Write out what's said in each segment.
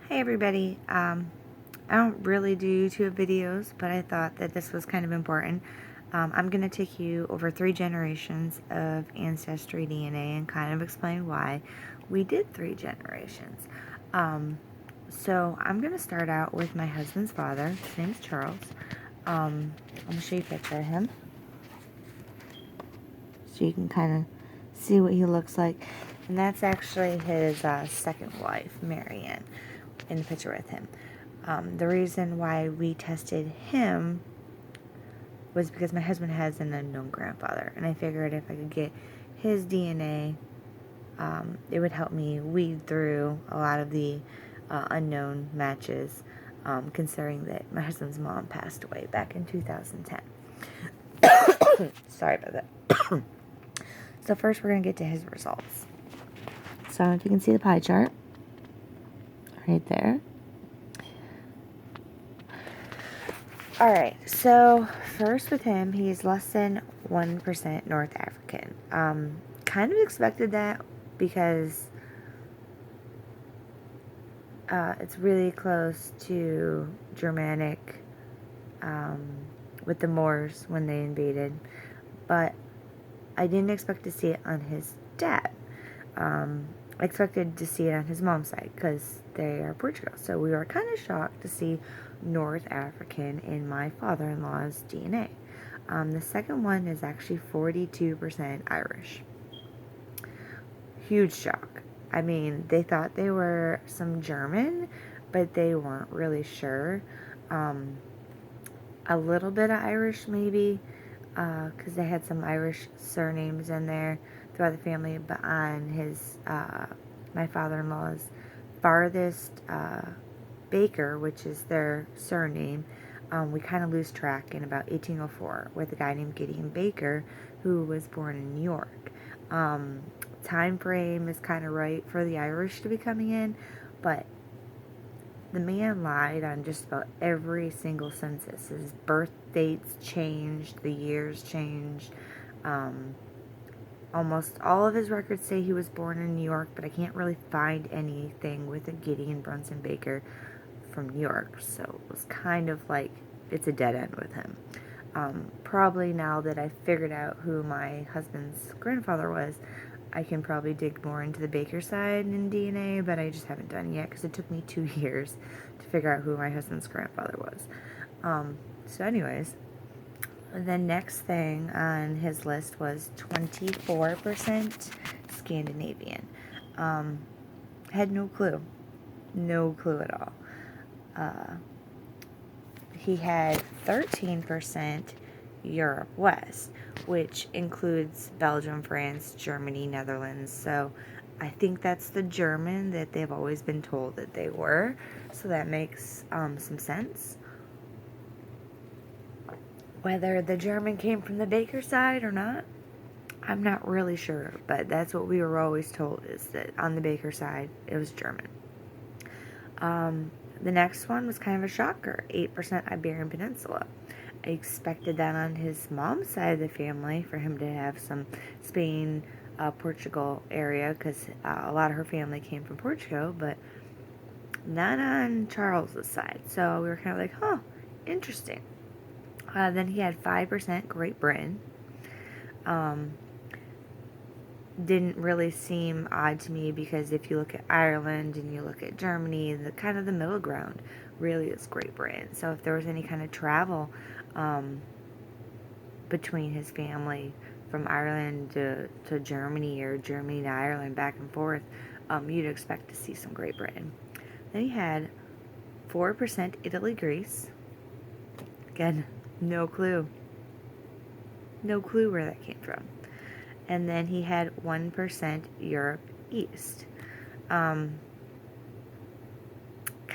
Hey everybody, I don't really do YouTube videos, but I thought that this was kind of important. I'm going to take you over 3 generations of ancestry DNA and kind of explain why we did 3 generations. So I'm going to start out with my husband's father. His name's Charles. I'm going to show you a picture of him so you can kind of see what he looks like. And that's actually his second wife, Marianne, in the picture with him. The reason why we tested him was because my husband has an unknown grandfather, and I figured if I could get his DNA, it would help me weed through a lot of the unknown matches, considering that my husband's mom passed away back in 2010. Sorry about that. So first we're going to get to his results. So if you can see the pie chart right there. Alright, so first with him, he's less than 1% North African. Kind of expected that because it's really close to Germanic with the Moors when they invaded, but I didn't expect to see it on his dad. I expected to see it on his mom's side because they are Portugal, so we were kind of shocked to see North African in my father-in-law's DNA. The second one is actually 42% Irish. Huge shock. I mean, they thought they were some German, but they weren't really sure. A little bit of Irish maybe, because they had some Irish surnames in there throughout the family, but on his, my father-in-law's farthest Baker, which is their surname, we kind of lose track in about 1804 with a guy named Gideon Baker, who was born in New York. Time frame is kind of right for the Irish to be coming in, but the man lied on just about every single census. His birth dates changed, the years changed. Almost all of his records say he was born in New York, but I can't really find anything with a Gideon Brunson Baker from New York, so it was kind of like it's a dead end with him. Probably now that I've figured out who my husband's grandfather was, I can probably dig more into the Baker side in DNA, but I just haven't done it yet because it took me 2 years to figure out who my husband's grandfather was. So anyways, the next thing on his list was 24% Scandinavian. Had no clue. No clue at all. He had 13% Europe West, which includes Belgium, France, Germany, Netherlands. So I think that's the German that they've always been told that they were. So that makes some sense. Whether the German came from the Baker side or not, I'm not really sure. But that's what we were always told, is that on the Baker side, it was German. The next one was kind of a shocker, 8% Iberian Peninsula. I expected that on his mom's side of the family for him to have some Spain, Portugal area, because a lot of her family came from Portugal, but not on Charles's side. So we were kind of like, huh, interesting. Then he had 5% Great Britain. Didn't really seem odd to me because if you look at Ireland and you look at Germany, the kind of the middle ground really is Great Britain. So if there was any kind of travel between his family from Ireland to Germany or Germany to Ireland back and forth, you'd expect to see some Great Britain. Then he had 4% Italy, Greece. Again, no clue. No clue where that came from. And then he had 1% Europe East. Kind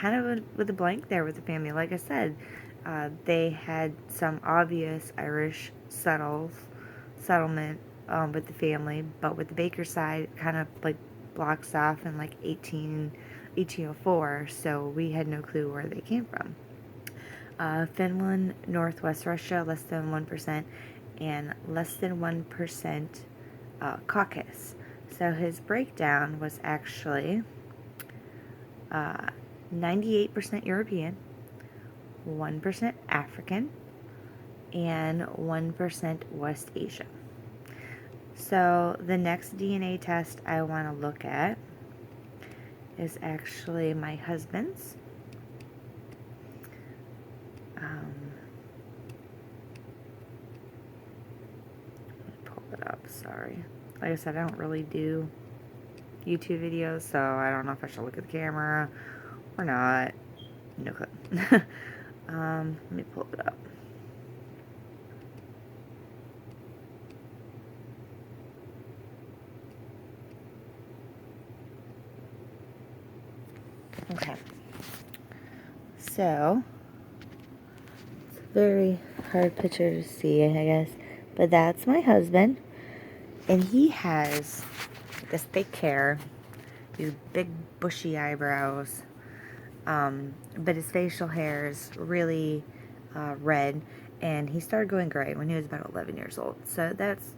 of with a blank there with the family. Like I said, they had some obvious Irish settlement with the family, but with the Baker side, it kind of like blocks off in like 1804, so we had no clue where they came from. Finland, Northwest Russia, less than 1%, and less than 1% Caucasus. So his breakdown was actually 98% European, 1% African, and 1% West Asia. So the next DNA test I want to look at is actually my husband's. Pull it up, sorry. Like I said, I don't really do YouTube videos, so I don't know if I should look at the camera or not. No clue. Let me pull it up. Okay. So, it's a very hard picture to see, I guess. But that's my husband. And he has this thick hair, these big bushy eyebrows. But his facial hair is really red. And he started going gray when he was about 11 years old. So that's,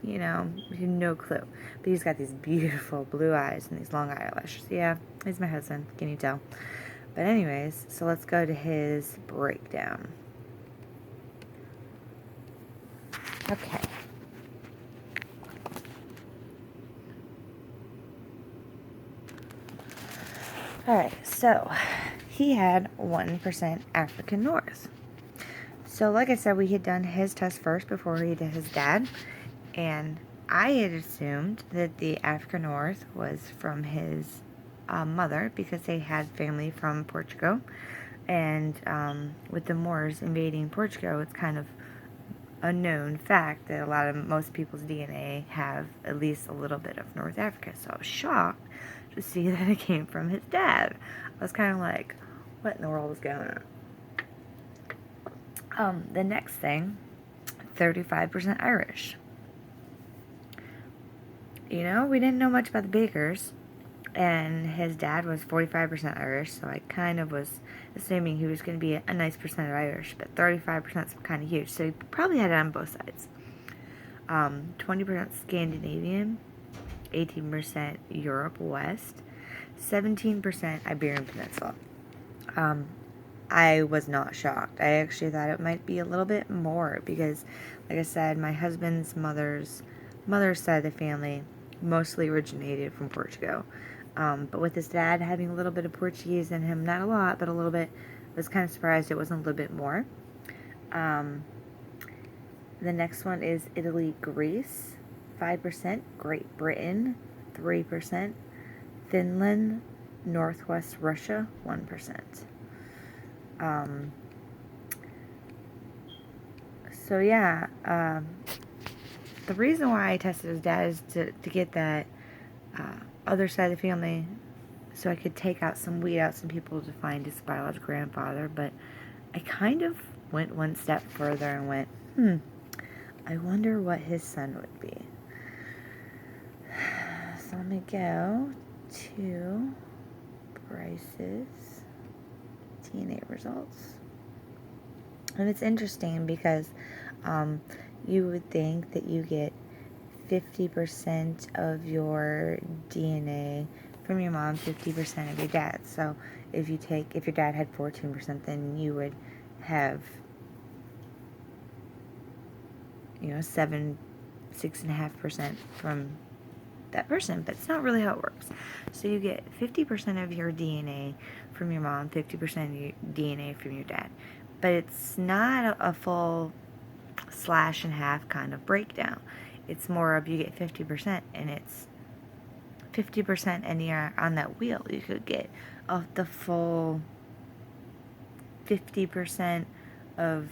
no clue. But he's got these beautiful blue eyes and these long eyelashes. Yeah, he's my husband. Can you tell? But anyways, so let's go to his breakdown. Okay. Alright, so he had 1% African North. So like I said, we had done his test first before he did his dad. And I had assumed that the African North was from his mother because they had family from Portugal. And with the Moors invading Portugal, it's kind of a known fact that most people's DNA have at least a little bit of North Africa. So I was shocked to see that it came from his dad. I was kind of like, what in the world is going on? The next thing, 35% Irish. We didn't know much about the Bakers, and his dad was 45% Irish, so I kind of was assuming he was going to be a nice percent of Irish, but 35% is kind of huge, so he probably had it on both sides. 20% Scandinavian, 18% Europe West, 17% Iberian Peninsula. I was not shocked. I actually thought it might be a little bit more because, like I said, my husband's mother's side of the family mostly originated from Portugal. But with his dad having a little bit of Portuguese in him, not a lot, but a little bit, I was kind of surprised it wasn't a little bit more. The next one is Italy, Greece, 5%, Great Britain, 3%, Finland, Northwest Russia, 1%. So yeah, the reason why I tested his dad is to get that other side of the family so I could weed out some people to find his biological grandfather, but I kind of went one step further and went, I wonder what his son would be. So let me go to Bryce's DNA results. And it's interesting because you would think that you get 50% of your DNA from your mom, 50% of your dad. So if your dad had 14%, then you would have, 6.5% from that person, but it's not really how it works. So you get 50% of your DNA from your mom, 50% of your DNA from your dad. But it's not a full slash and half kind of breakdown. It's more of you get 50% and it's 50% and you're on that wheel. You could get the full 50% of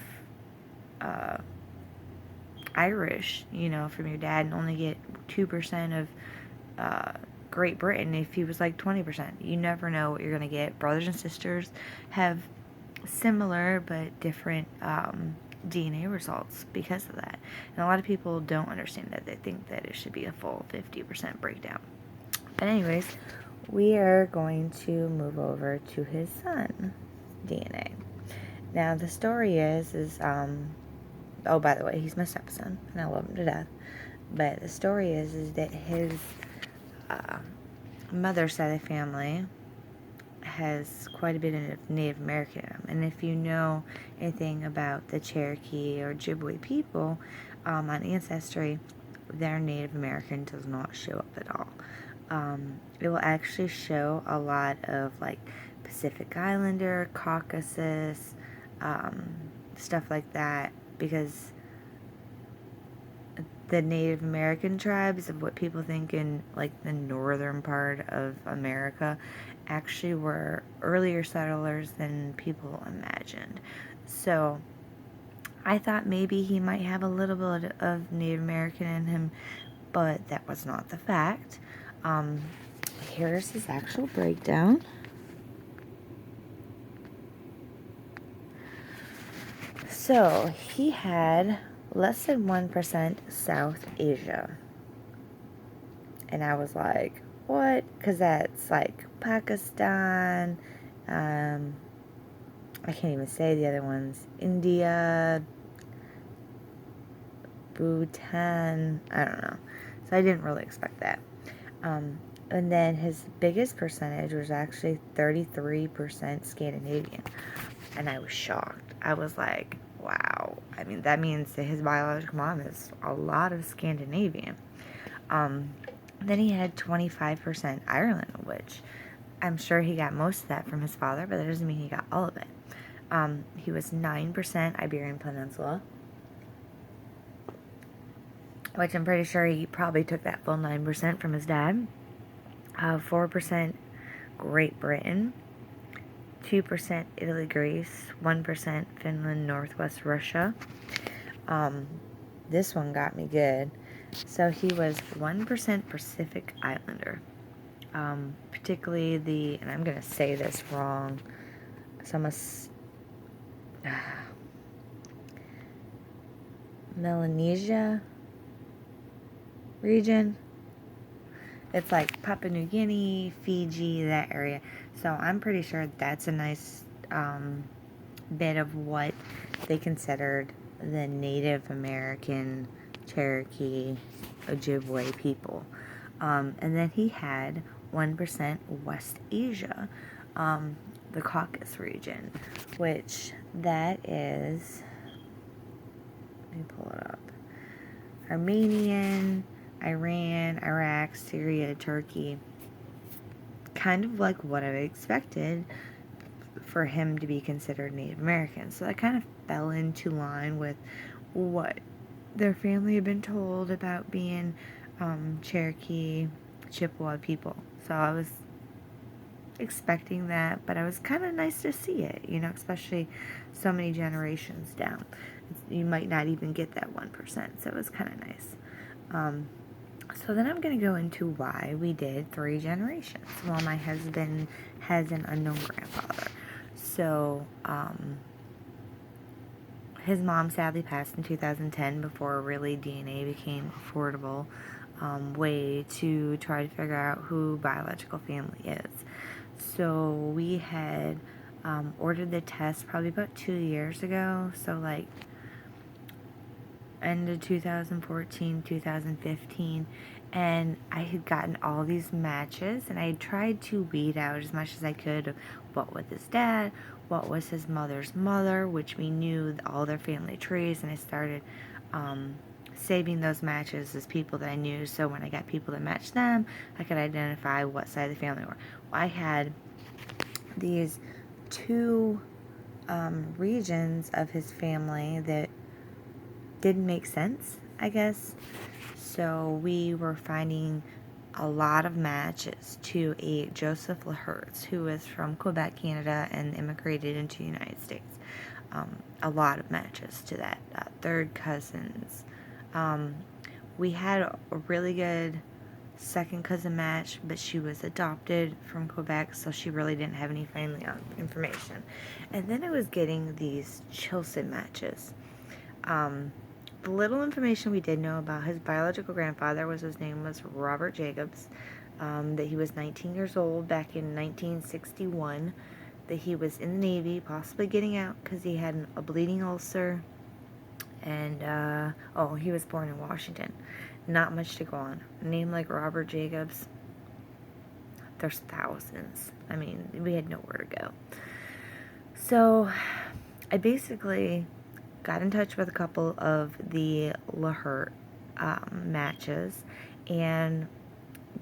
Irish, from your dad, and only get 2% of Great Britain if he was like 20%. You never know what you're going to get. Brothers and sisters have similar but different DNA results because of that. And a lot of people don't understand that. They think that it should be a full 50% breakdown. But anyways, we are going to move over to his son DNA. Now the story is oh, by the way, he's my stepson and I love him to death. But the story is that his mother's side of the family has quite a bit of Native American in him. And if you know anything about the Cherokee or Ojibwe people on Ancestry, their Native American does not show up at all. It will actually show a lot of like Pacific Islander, Caucasus, stuff like that, because the Native American tribes of what people think in like the northern part of America actually were earlier settlers than people imagined. So I thought maybe he might have a little bit of Native American in him, but that was not the fact. Here's his actual breakdown. So he had less than 1% South Asia. And I was like, what? Because that's like Pakistan, I can't even say the other ones. India, Bhutan, I don't know. So I didn't really expect that. And then his biggest percentage was actually 33% Scandinavian. And I was shocked. I was like, wow. I mean, that means that his biological mom is a lot of Scandinavian. Then he had 25% Ireland, which I'm sure he got most of that from his father, but that doesn't mean he got all of it. He was 9% Iberian Peninsula, which I'm pretty sure he probably took that full 9% from his dad. 4% Great Britain, 2% Italy, Greece, 1% Finland, Northwest Russia. This one got me good. So he was 1% Pacific Islander. Particularly and I'm going to say this wrong, so I must, Melanesia region. It's like Papua New Guinea, Fiji, that area. So I'm pretty sure that's a nice bit of what they considered the Native American, Cherokee, Ojibwe people. And then he had 1% West Asia, the Caucasus region, which that is, let me pull it up, Armenian, Iran, Iraq, Syria, Turkey. Kind of like what I expected for him to be considered Native American. So that kind of fell into line with what their family had been told about being Cherokee, Chippewa people. So I was expecting that, but it was kind of nice to see it, especially so many generations down. You might not even get that 1%, so it was kind of nice. So then I'm going to go into why we did 3 generations. Well, my husband has an unknown grandfather. So, his mom sadly passed in 2010 before really DNA became affordable way to try to figure out who biological family is. So we had ordered the test probably about 2 years ago. So like end of 2014, 2015, and I had gotten all these matches, and I had tried to weed out as much as I could of what was his dad, what was his mother's mother, which we knew all their family trees, and I started saving those matches as people that I knew, so when I got people that matched them, I could identify what side of the family were. Well, I had these 2 regions of his family that didn't make sense, I guess. So we were finding a lot of matches to a Joseph LaHertz, who is from Quebec, Canada, and immigrated into the United States. A lot of matches to that. 3rd cousins. We had a really good 2nd cousin match, but she was adopted from Quebec, so she really didn't have any family information. And then I was getting these Chilson matches. The little information we did know about his biological grandfather was his name was Robert Jacobs, that he was 19 years old back in 1961, that he was in the Navy, possibly getting out because he had a bleeding ulcer, and, he was born in Washington. Not much to go on. A name like Robert Jacobs, there's thousands. I mean, we had nowhere to go. So I basically got in touch with a couple of the LaHurt matches and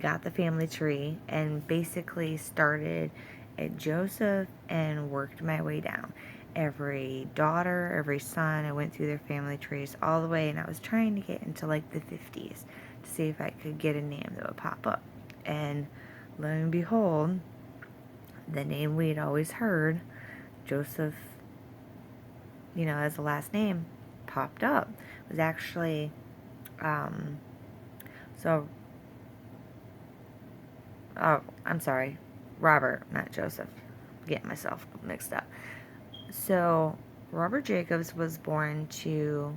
got the family tree and basically started at Joseph and worked my way down. Every daughter, every son, I went through their family trees all the way, and I was trying to get into like the 50s to see if I could get a name that would pop up. And lo and behold, the name we had always heard, Joseph, as the last name, popped up. It was actually, so, oh, I'm sorry, Robert, not Joseph. I'm getting myself mixed up. So, Robert Jacobs was born to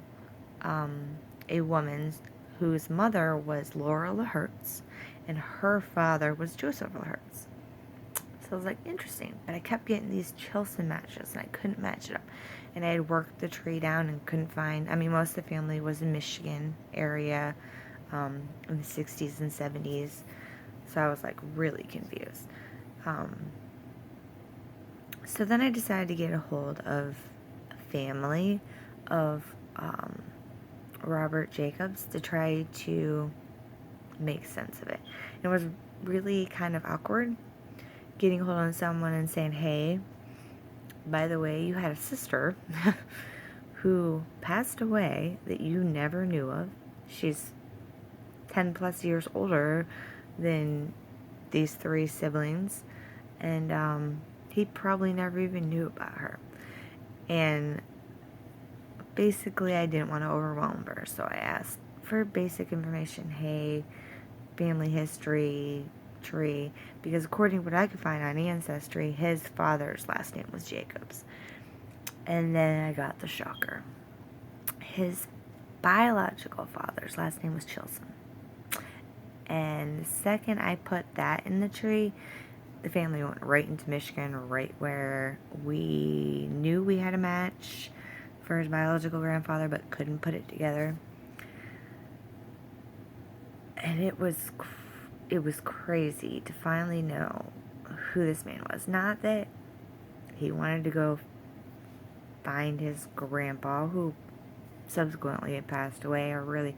a woman whose mother was Laura LaHurts, and her father was Joseph LaHurts. So I was like, interesting. But I kept getting these Chilson matches, and I couldn't match it up. And I had worked the tree down and couldn't find, most of the family was in Michigan area in the 60s and 70s. So I was like really confused. So then I decided to get a hold of a family of Robert Jacobs to try to make sense of it. It was really kind of awkward getting hold of someone and saying, hey, by the way, you had a sister who passed away that you never knew of. She's 10 plus years older than these 3 siblings, and he probably never even knew about her. And basically I didn't want to overwhelm her, so I asked for basic information. Hey, family history, tree, because according to what I could find on Ancestry, his father's last name was Jacobs. And then I got the shocker. His biological father's last name was Chilson. And the second I put that in the tree, the family went right into Michigan, right where we knew we had a match for his biological grandfather, but couldn't put it together. And it was crazy to finally know who this man was. Not that he wanted to go find his grandpa, who subsequently had passed away, or really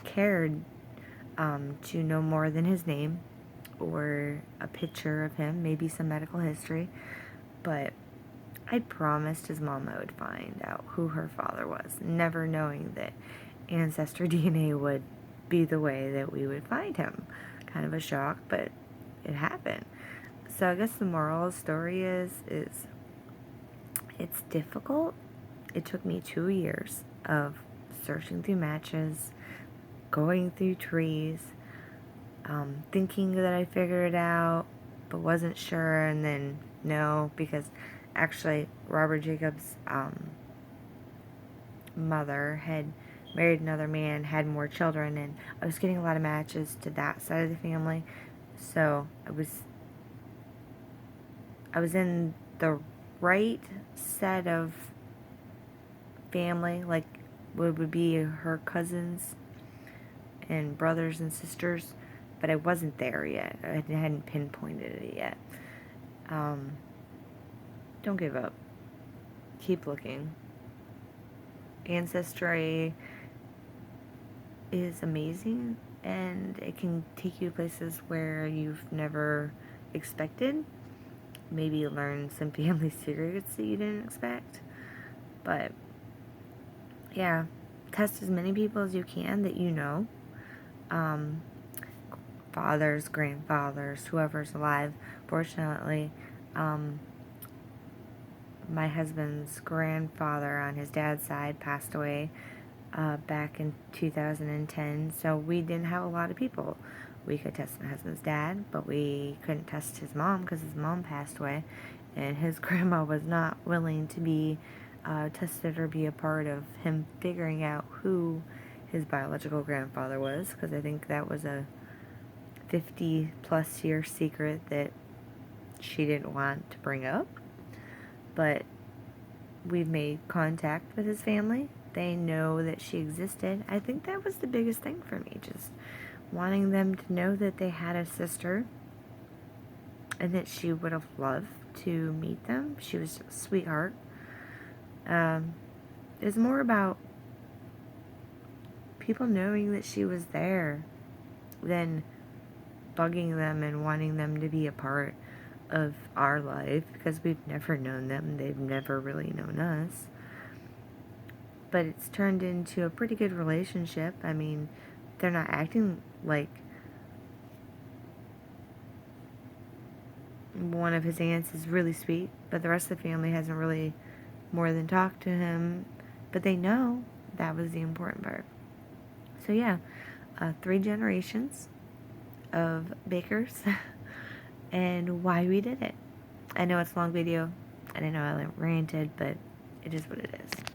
cared to know more than his name or a picture of him, maybe some medical history. But I promised his mom I would find out who her father was, never knowing that Ancestry DNA would be the way that we would find him. Kind of a shock, but it happened. So I guess the moral of the story is it's difficult. It took me 2 years of searching through matches, going through trees, thinking that I figured it out, but wasn't sure, and then no, because actually Robert Jacobs' mother had married another man, had more children, and I was getting a lot of matches to that side of the family. So I was in the right set of family, like what would be her cousins and brothers and sisters, but I wasn't there yet. I hadn't pinpointed it yet. Don't give up. Keep looking. Ancestry is amazing, and it can take you places where you've never expected. Maybe learn some family secrets that you didn't expect. But yeah, test as many people as you can that you know. Fathers, grandfathers, whoever's alive. Fortunately, my husband's grandfather on his dad's side passed away back in 2010, so we didn't have a lot of people. We could test my husband's dad, but we couldn't test his mom because his mom passed away, and his grandma was not willing to be tested or be a part of him figuring out who his biological grandfather was, because I think that was a 50 plus year secret that she didn't want to bring up. But we've made contact with his family. They know that she existed. I think that was the biggest thing for me, just wanting them to know that they had a sister and that she would have loved to meet them. She was a sweetheart. It was more about people knowing that she was there than bugging them and wanting them to be a part of our life, because we've never known them. They've never really known us. But it's turned into a pretty good relationship. I mean, they're not acting like one of his aunts is really sweet, but the rest of the family hasn't really more than talked to him. But they know that was the important part. So yeah, 3 generations of bakers and why we did it. I know it's a long video, and I know I ranted, but it is what it is.